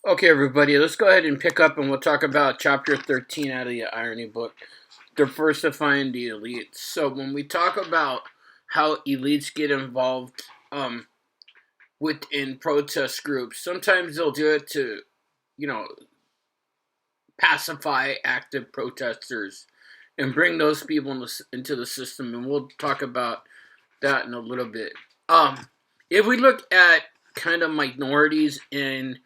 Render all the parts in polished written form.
Okay, everybody, let's go ahead and pick up and we'll talk about chapter 13 out of the Irony book, Diversifying the Elites. So when we talk about how elites get involved within protest groups, sometimes they'll do it to, you know, pacify active protesters and bring those people into the system, and we'll talk about that in a little bit. If we look at kind of minorities in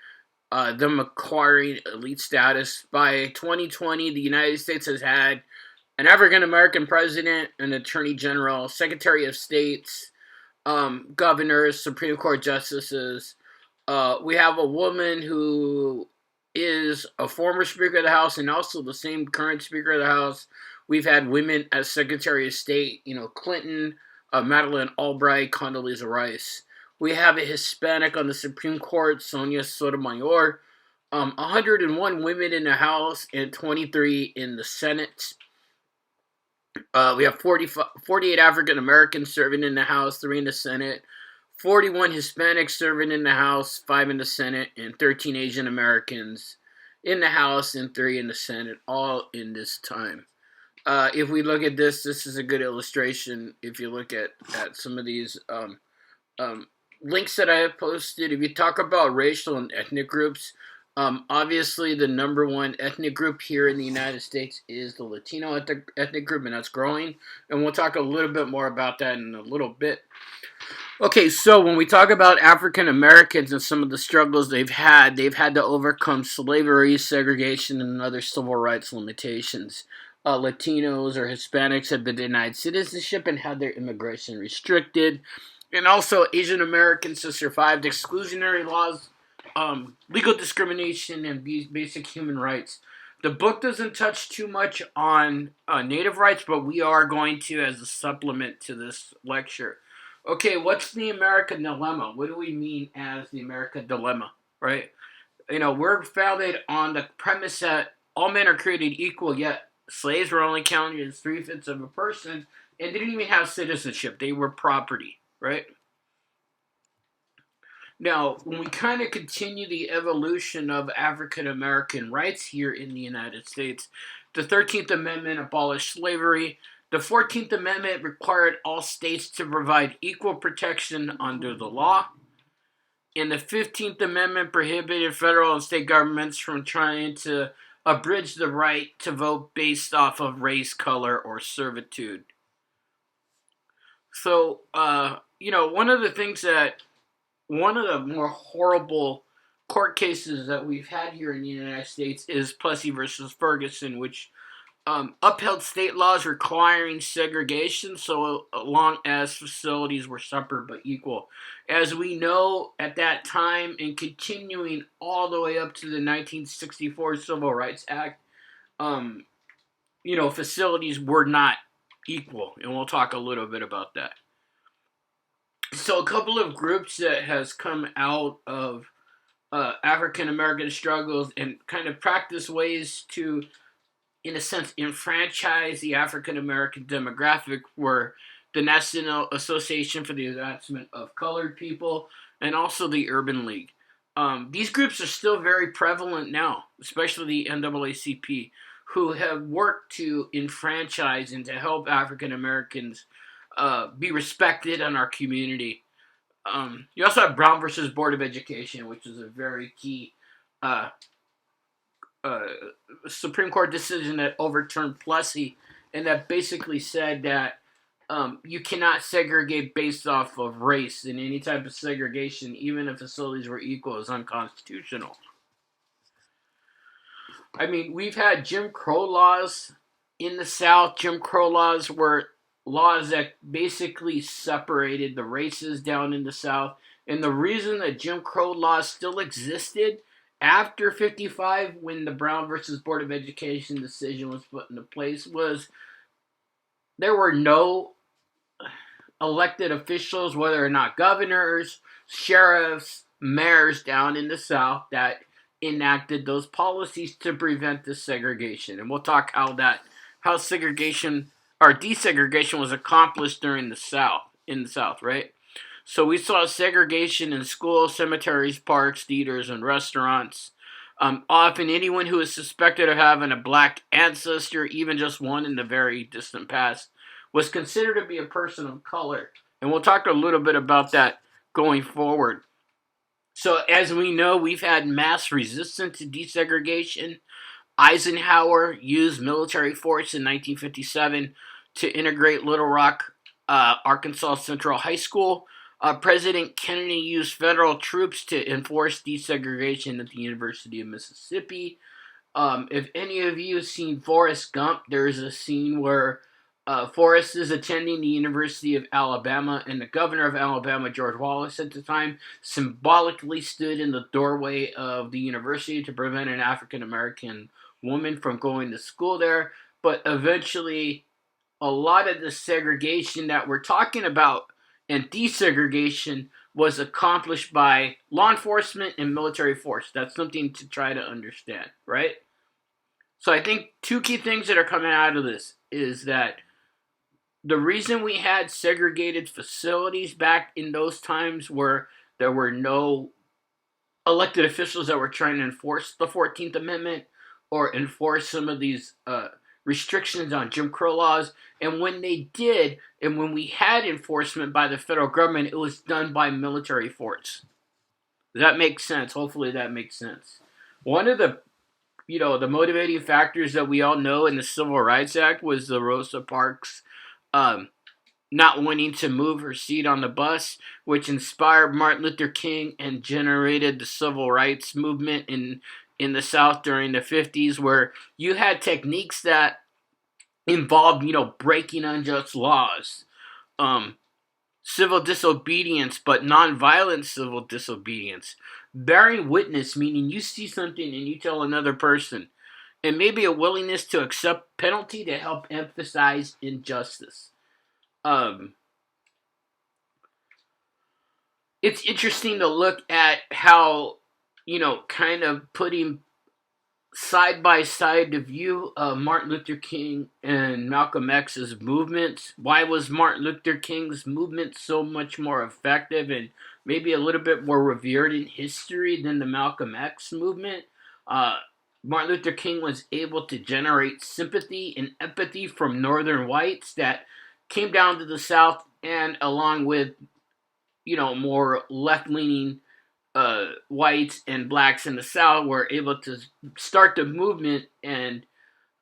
them acquiring elite status. By 2020, the United States has had an African American president, an attorney general, secretary of states, governors, Supreme Court justices. We have a woman who is a former Speaker of the House and also the same current Speaker of the House. We've had women as Secretary of State, Clinton, Madeleine Albright, Condoleezza Rice. We have a Hispanic on the Supreme Court, Sonia Sotomayor. 101 women in the House and 23 in the Senate. We have 48 African Americans serving in the House, 3 in the Senate. 41 Hispanics serving in the House, 5 in the Senate, and 13 Asian Americans in the House and 3 in the Senate, all in this time. If we look at this is a good illustration. If you look at some of these links that I have posted, if you talk about racial and ethnic groups, obviously the number one ethnic group here in the United States is the Latino ethnic group, and that's growing. And we'll talk a little bit more about that in a little bit. Okay, so when we talk about African Americans and some of the struggles they've had to overcome slavery, segregation, and other civil rights limitations. Latinos or Hispanics have been denied citizenship and had their immigration restricted. And also, Asian Americans have survived exclusionary laws, legal discrimination, and basic human rights. The book doesn't touch too much on Native rights, but we are going to as a supplement to this lecture. Okay, what's the American dilemma? What do we mean as the American dilemma, right? We're founded on the premise that all men are created equal, yet slaves were only counted as 3/5 of a person and didn't even have citizenship. They were property, right? Now, when we kind of continue the evolution of African American rights here in the United States, the 13th Amendment abolished slavery. The 14th Amendment required all states to provide equal protection under the law. And the 15th Amendment prohibited federal and state governments from trying to abridge the right to vote based off of race, color, or servitude. So, one of the more horrible court cases that we've had here in the United States is Plessy versus Ferguson, which upheld state laws requiring segregation so long as facilities were separate but equal. As we know, at that time and continuing all the way up to the 1964 Civil Rights Act, facilities were not equal, and we'll talk a little bit about that. So a couple of groups that has come out of African American struggles and kind of practice ways to, in a sense, enfranchise the African American demographic were the National Association for the Advancement of Colored People and also the Urban League. These groups are still very prevalent now, especially the NAACP, who have worked to enfranchise and to help African Americans be respected in our community. You also have Brown versus Board of Education, which is a very key Supreme Court decision that overturned Plessy, and that basically said that you cannot segregate based off of race, and any type of segregation, even if facilities were equal, is unconstitutional. I mean, we've had Jim Crow laws in the South. Jim Crow laws were laws that basically separated the races down in the South. And the reason that Jim Crow laws still existed after 55, when the Brown versus Board of Education decision was put into place, was there were no elected officials, whether or not governors, sheriffs, mayors down in the South, that enacted those policies to prevent the segregation. And we'll talk how segregation or desegregation was accomplished during the South, in the South, right? So we saw segregation in schools, cemeteries, parks, theaters, and restaurants. Often anyone who is suspected of having a black ancestor, even just one in the very distant past, was considered to be a person of color. And we'll talk a little bit about that going forward. So, as we know, we've had mass resistance to desegregation. Eisenhower used military force in 1957 to integrate Little Rock, Arkansas Central High School. President Kennedy used federal troops to enforce desegregation at the University of Mississippi. If any of you have seen Forrest Gump, there's a scene where Forrest is attending the University of Alabama, and the governor of Alabama, George Wallace, at the time, symbolically stood in the doorway of the university to prevent an African American woman from going to school there. But eventually, a lot of the segregation that we're talking about and desegregation was accomplished by law enforcement and military force. That's something to try to understand, right? So I think two key things that are coming out of this is that the reason we had segregated facilities back in those times where there were no elected officials that were trying to enforce the 14th Amendment or enforce some of these restrictions on Jim Crow laws. And when they did, and when we had enforcement by the federal government, it was done by military force. Does that make sense? Hopefully that makes sense. One of the the motivating factors that we all know in the Civil Rights Act was the Rosa Parks not wanting to move her seat on the bus, which inspired Martin Luther King and generated the civil rights movement in the South during the 50s, where you had techniques that involved, breaking unjust laws, civil disobedience, but nonviolent civil disobedience, bearing witness, meaning you see something and you tell another person, and maybe a willingness to accept penalty to help emphasize injustice. It's interesting to look at how, kind of putting side by side the view of Martin Luther King and Malcolm X's movements. Why was Martin Luther King's movement so much more effective and maybe a little bit more revered in history than the Malcolm X movement? Martin Luther King was able to generate sympathy and empathy from northern whites that came down to the South, and along with, more left-leaning whites and blacks in the South were able to start the movement. And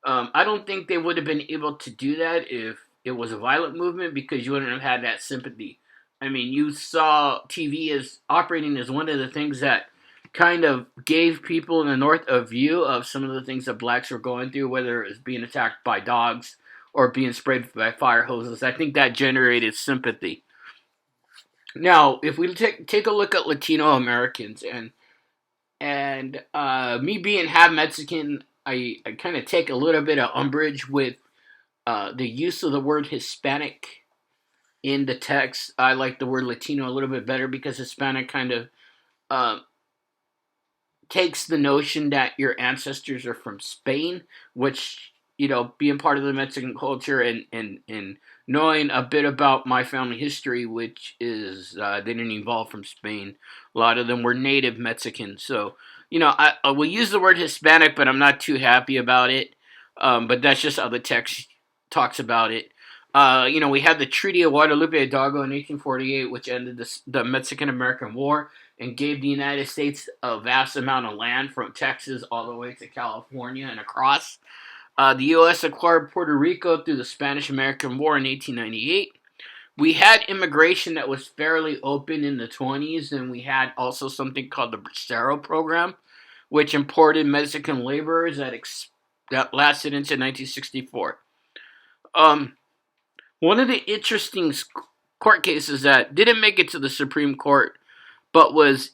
I don't think they would have been able to do that if it was a violent movement, because you wouldn't have had that sympathy. I mean, you saw TV as operating as one of the things that kind of gave people in the North a view of some of the things that blacks were going through, whether it was being attacked by dogs or being sprayed by fire hoses. I think that generated sympathy. Now, if we take a look at Latino Americans, and me being half Mexican, I kind of take a little bit of umbrage with the use of the word Hispanic in the text. I like the word Latino a little bit better because Hispanic kind of takes the notion that your ancestors are from Spain, which, being part of the Mexican culture and knowing a bit about my family history, which is they didn't evolve from Spain. A lot of them were native Mexicans. So, I will use the word Hispanic, but I'm not too happy about it. But that's just how the text talks about it. We had the Treaty of Guadalupe Hidalgo in 1848, which ended the Mexican-American War and gave the United States a vast amount of land from Texas all the way to California and across. The U.S. acquired Puerto Rico through the Spanish-American War in 1898. We had immigration that was fairly open in the 20s, and we had also something called the Bracero Program, which imported Mexican laborers that lasted into 1964. One of the interesting court cases that didn't make it to the Supreme Court, but was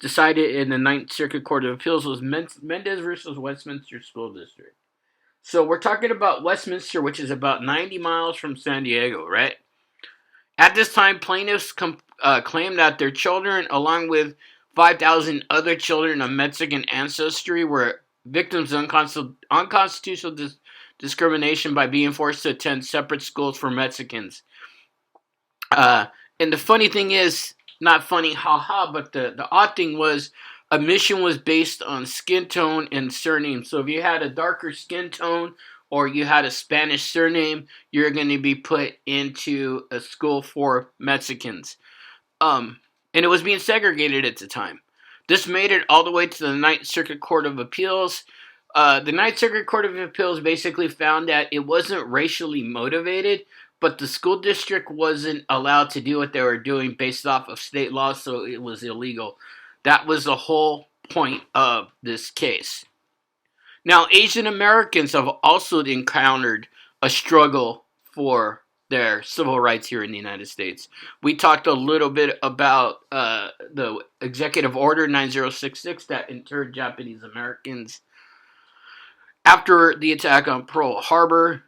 decided in the Ninth Circuit Court of Appeals, was Mendez versus Westminster School District. So we're talking about Westminster, which is about 90 miles from San Diego, right? At this time, plaintiffs claimed that their children, along with 5,000 other children of Mexican ancestry, were victims of unconstitutional discrimination by being forced to attend separate schools for Mexicans. And the funny thing is, not funny, haha, but the odd thing was admission was based on skin tone and surname. So if you had a darker skin tone or you had a Spanish surname, you're going to be put into a school for Mexicans. And it was being segregated at the time. This made it all the way to the Ninth Circuit Court of Appeals. The Ninth Circuit Court of Appeals basically found that it wasn't racially motivated, but the school district wasn't allowed to do what they were doing based off of state law, so it was illegal. That was the whole point of this case. Now, Asian Americans have also encountered a struggle for their civil rights here in the United States. We talked a little bit about the Executive Order 9066 that interred Japanese Americans after the attack on Pearl Harbor.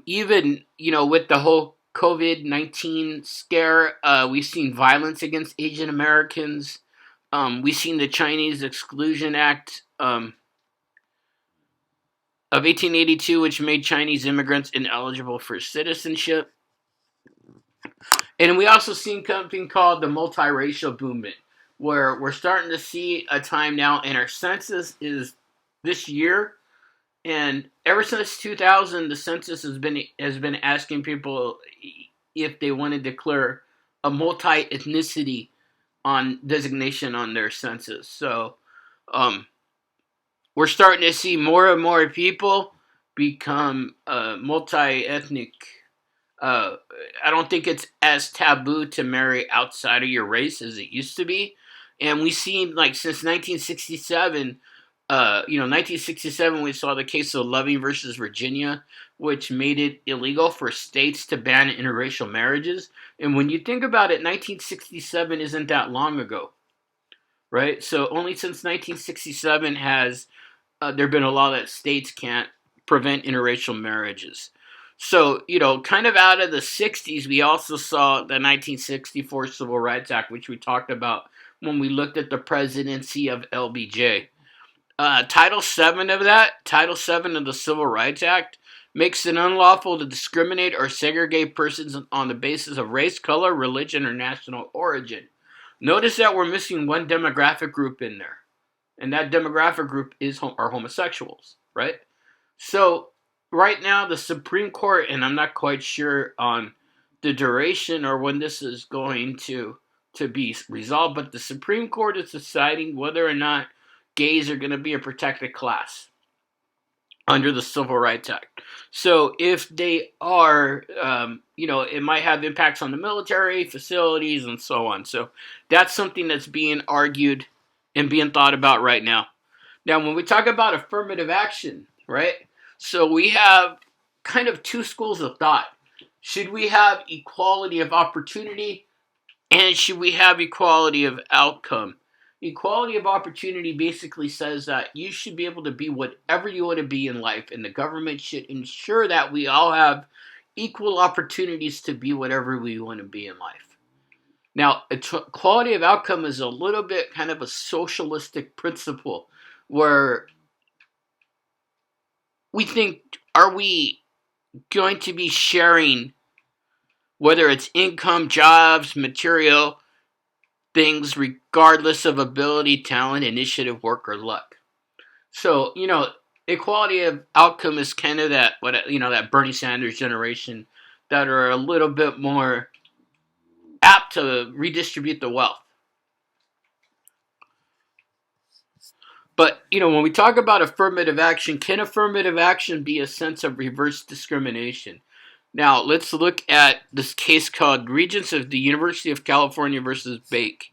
Even, with the whole COVID-19 scare, we've seen violence against Asian Americans. We've seen the Chinese Exclusion Act of 1882, which made Chinese immigrants ineligible for citizenship. And we also seen something called the multiracial movement, where we're starting to see a time now, and our census is this year. And ever since 2000, the census has been asking people if they want to declare a multi-ethnicity on designation on their census. So we're starting to see more and more people become multi-ethnic. I don't think it's as taboo to marry outside of your race as it used to be. And we've seen, since 1967, 1967, we saw the case of Loving versus Virginia, which made it illegal for states to ban interracial marriages. And when you think about it, 1967 isn't that long ago, right? So only since 1967 has there been a law that states can't prevent interracial marriages. So, kind of out of the 60s, we also saw the 1964 Civil Rights Act, which we talked about when we looked at the presidency of LBJ. Title VII of the Civil Rights Act makes it unlawful to discriminate or segregate persons on the basis of race, color, religion, or national origin. Notice that we're missing one demographic group in there, and that demographic group are homosexuals, right? So right now, the Supreme Court, and I'm not quite sure on the duration or when this is going to be resolved, but the Supreme Court is deciding whether or not gays are going to be a protected class under the Civil Rights Act. So if they are, it might have impacts on the military, facilities, and so on. So that's something that's being argued and being thought about right now. Now, when we talk about affirmative action, right? So we have kind of two schools of thought. Should we have equality of opportunity, and should we have equality of outcome? Equality of opportunity basically says that you should be able to be whatever you want to be in life, and the government should ensure that we all have equal opportunities to be whatever we want to be in life. Now, equality of outcome is a little bit kind of a socialistic principle where we think, are we going to be sharing, whether it's income, jobs, material, things regardless of ability, talent, initiative, work, or luck? So, equality of outcome is kind of that Bernie Sanders generation that are a little bit more apt to redistribute the wealth. But, when we talk about affirmative action, can affirmative action be a sense of reverse discrimination? Now, let's look at this case called Regents of the University of California versus Bakke.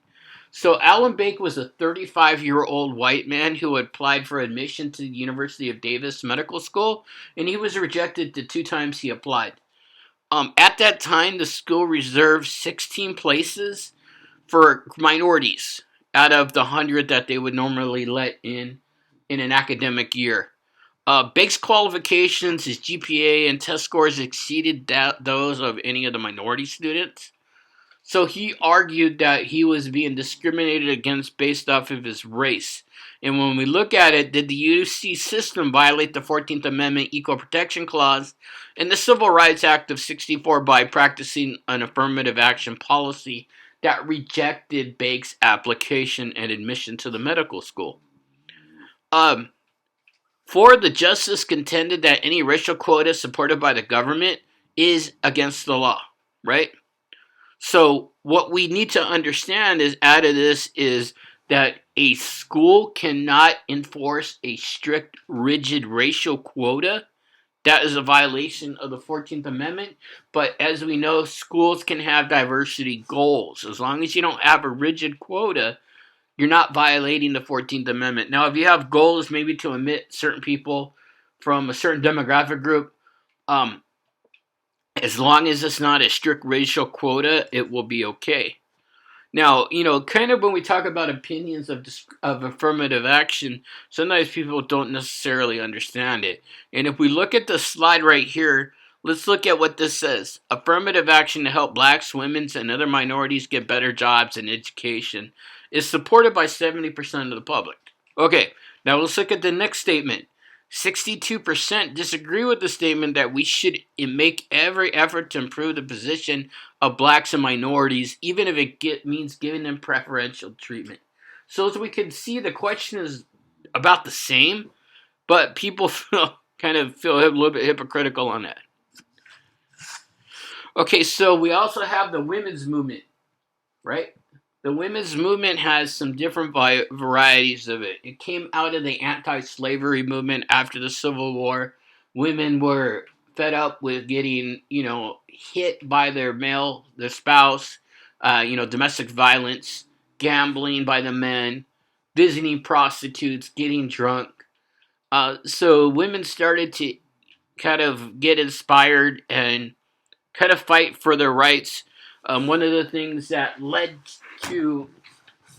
So Alan Bakke was a 35-year-old white man who had applied for admission to the University of Davis Medical School, and he was rejected the 2 times he applied. At that time, the school reserved 16 places for minorities out of the 100 that they would normally let in an academic year. Bakke's qualifications, his GPA, and test scores exceeded those of any of the minority students. So he argued that he was being discriminated against based off of his race. And when we look at it, did the UC system violate the 14th Amendment Equal Protection Clause and the Civil Rights Act of 1964 by practicing an affirmative action policy that rejected Bakke's application and admission to the medical school. For the justice contended that any racial quota supported by the government is against the law, right? So what we need to understand is out of this is that a school cannot enforce a strict, rigid racial quota. That is a violation of the 14th Amendment. But as we know, schools can have diversity goals. As long as you don't have a rigid quota, you're not violating the 14th Amendment. Now, if you have goals maybe to omit certain people from a certain demographic group, as long as it's not a strict racial quota, it will be okay. Now, kind of when we talk about opinions of affirmative action, sometimes people don't necessarily understand it. And if we look at the slide right here, let's look at what this says. Affirmative action to help blacks, women, and other minorities get better jobs and education is supported by 70% of the public. Okay, now let's look at the next statement. 62% disagree with the statement that we should make every effort to improve the position of blacks and minorities, even if it means giving them preferential treatment. So as we can see, the question is about the same, but people feel a little bit hypocritical on that. Okay, so we also have the women's movement, right? The women's movement has some different varieties of it. It came out of the anti-slavery movement after the Civil War. Women were fed up with getting, hit by their spouse, domestic violence, gambling by the men, visiting prostitutes, getting drunk. So women started to kind of get inspired and kind of fight for their rights. One of the things that led to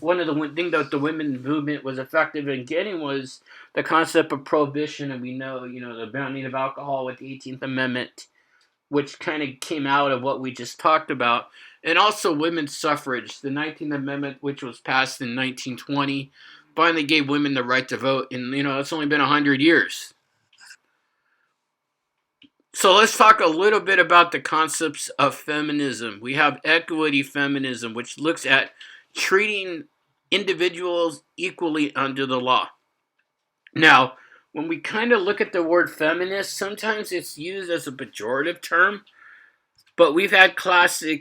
that the women's movement was effective in getting was the concept of prohibition, and we know, the banning of alcohol with the 18th Amendment, which kind of came out of what we just talked about, and also women's suffrage. The 19th Amendment, which was passed in 1920, finally gave women the right to vote, and it's only been 100 years. So let's talk a little bit about the concepts of feminism. We have equity feminism, which looks at treating individuals equally under the law. Now, when we kind of look at the word feminist, sometimes it's used as a pejorative term, but we've had classes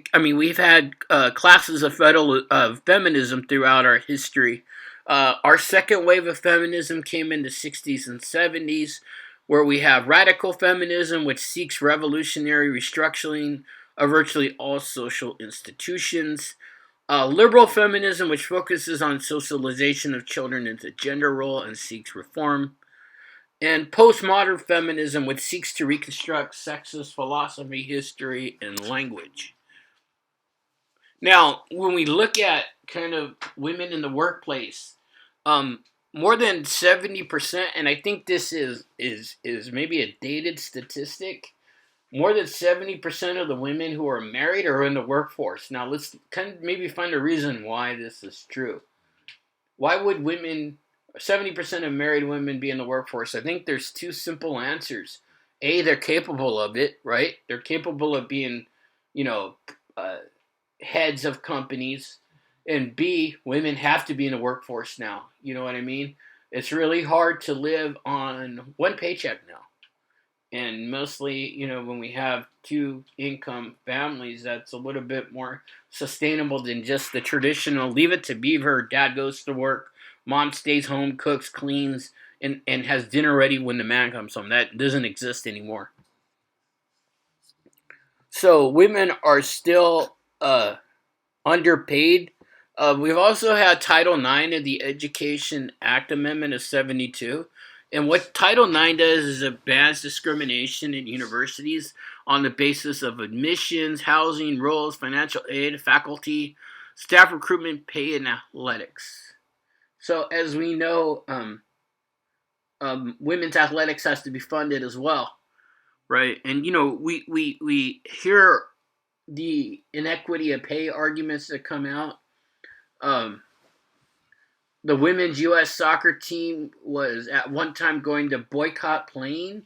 of feminism throughout our history. Our second wave of feminism came in the 60s and 70s, where we have radical feminism, which seeks revolutionary restructuring of virtually all social institutions. Liberal feminism, which focuses on socialization of children into gender role and seeks reform. And postmodern feminism, which seeks to reconstruct sexist philosophy, history, and language. Now, when we look at kind of women in the workplace, more than 70%, and I think this is maybe a dated statistic, more than 70% of the women who are married are in the workforce. Now, let's kind of maybe find a reason why this is true. Why would 70% of married women be in the workforce? I think there's two simple answers. A, they're capable of it, right? They're capable of being, heads of companies. And B, women have to be in the workforce now. You know what I mean? It's really hard to live on one paycheck now. And mostly, when we have two income families, that's a little bit more sustainable than just the traditional leave it to beaver, dad goes to work, mom stays home, cooks, cleans, and has dinner ready when the man comes home. That doesn't exist anymore. So women are still underpaid. We've also had Title IX of the Education Act Amendment of 72. And what Title IX does is it bans discrimination in universities on the basis of admissions, housing, roles, financial aid, faculty, staff recruitment, pay, and athletics. So as we know, women's athletics has to be funded as well, right? And we hear the inequity of pay arguments that come out. The women's U.S. soccer team was at one time going to boycott playing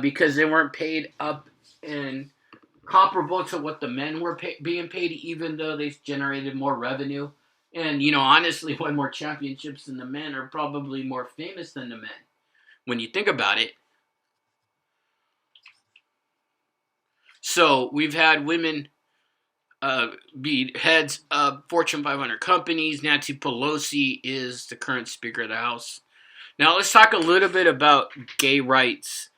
because they weren't paid up and comparable to what the men were being paid, even though they generated more revenue. And, honestly, won more championships than the men, are probably more famous than the men, when you think about it. So we've had women be heads of Fortune 500 companies. Nancy Pelosi is the current Speaker of the House. Now let's talk a little bit about gay rights.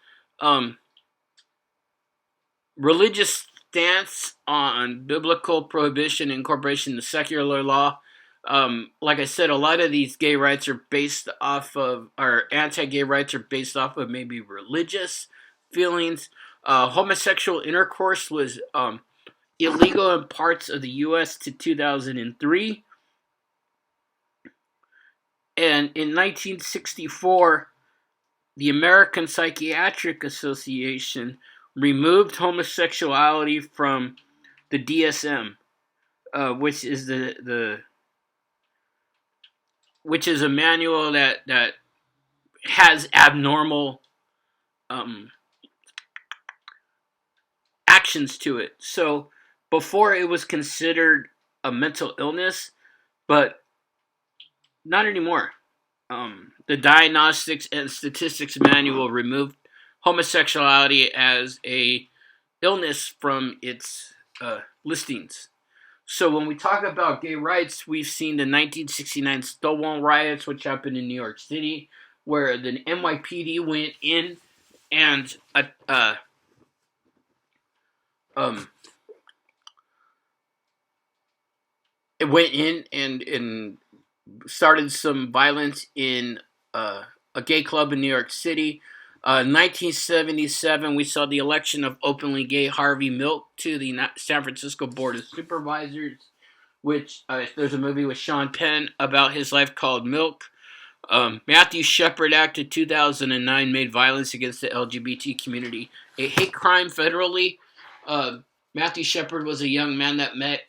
Religious stance on biblical prohibition and incorporation into secular law. Like I said, a lot of these gay rights are based off of, or anti-gay rights are based off of maybe religious feelings. Homosexual intercourse was illegal in parts of the U.S. to 2003. And in 1964, the American Psychiatric Association removed homosexuality from the DSM, which is which is a manual that has abnormal actions to it. So before it was considered a mental illness, but not anymore. The Diagnostics and Statistics Manual removed homosexuality as a illness from its listings. So when we talk about gay rights, we've seen the 1969 Stonewall riots, which happened in New York City, where the NYPD went in and it went in and started some violence in a gay club in New York City. 1977, we saw the election of openly gay Harvey Milk to the San Francisco Board of Supervisors, which there's a movie with Sean Penn about his life called Milk. Matthew Shepard Act of 2009 made violence against the LGBT community a hate crime federally. Matthew Shepard was a young man that met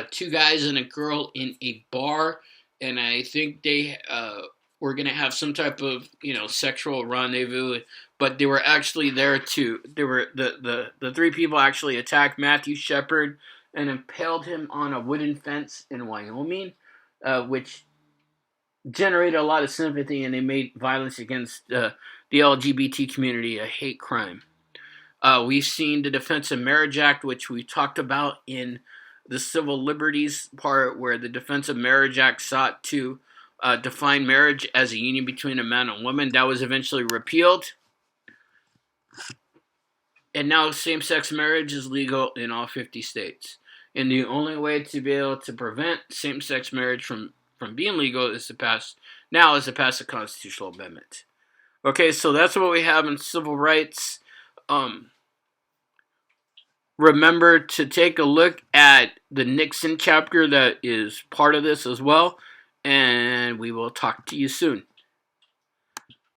two guys and a girl in a bar, and I think they were going to have some type of sexual rendezvous, but they were actually there to the three people actually attacked Matthew Shepard and impaled him on a wooden fence in Wyoming, which generated a lot of sympathy, and they made violence against the LGBT community a hate crime. We've seen the Defense of Marriage Act, which we talked about in the civil liberties part, where the Defense of Marriage Act sought to define marriage as a union between a man and woman. That was eventually repealed. And now same-sex marriage is legal in all 50 states. And the only way to be able to prevent same-sex marriage from being legal is to pass a constitutional amendment. Okay, so that's what we have in civil rights. Remember to take a look at the Nixon chapter that is part of this as well, and we will talk to you soon.